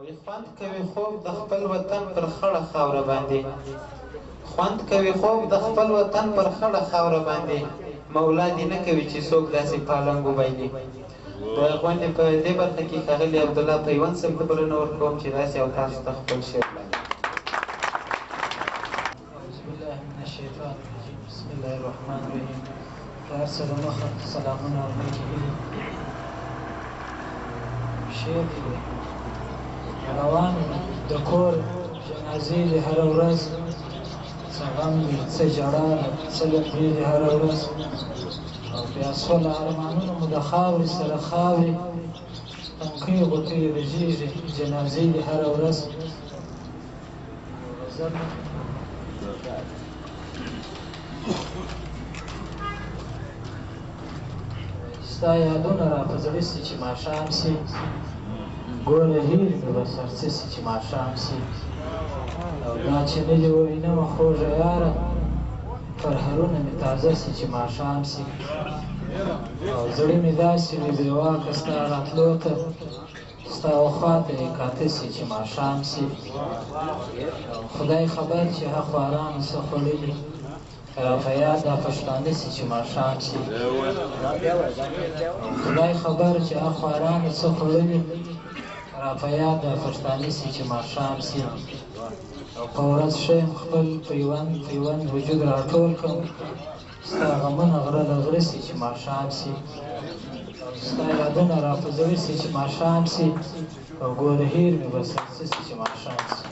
وای خوند کوي خوب د خپل وطن پر خړه خاوره باندې خوند کوي خوب د خپل وطن پر خړه خاوره باندې مولا دې نه کوي چې څوک داسې پالنګ وبایلي د غونډې په دې برخه کې ښاغلي عبدالله پیوند صاحب ته بلنه ورکوم چې داسې او تاسو ته خپل شعر بسم الله الرحمن الرحیم پلار سره مخه سلامونه علیکم شعر دی روان د کور جنازې دي هره ورځ څه غم دي څه ژړا ده څه لمبې دي هره ورځ او بیا سوله ارمانونه مو د خاورې سره خاورې تنکۍ غوټۍ رژېږي جنازې دي هره ورځ ستا یادونه را په زړه سي چې ماښام سي ګوره هیر مې به سرڅه سي چې ماښام سي او دا چې نه دې ووینمه خوږه یاره پرهرونه مې تازه سي چې ماښام سي او زړه مې داسې وي بې واکه ستا راتلو ته ستا وخوا ته یې کاته سي چې ماښام سي خدای خبر چې ها خوارانو څه خوړلي را په یاد دا پښتانه سي چې ماښام سي خدای خبر چې ها خوارانو څه خوړلي را په یاد د پښتانه سي چې ماښام سي او په ورځ ښیم خپل پیوند وجود راټول کړم ستا غمونه غره له غره سي چې ماښام سي ستا یادونه را په زړه سي چې ماښام سي او ګوره هیر مې به سرڅه سي چې ماښام سي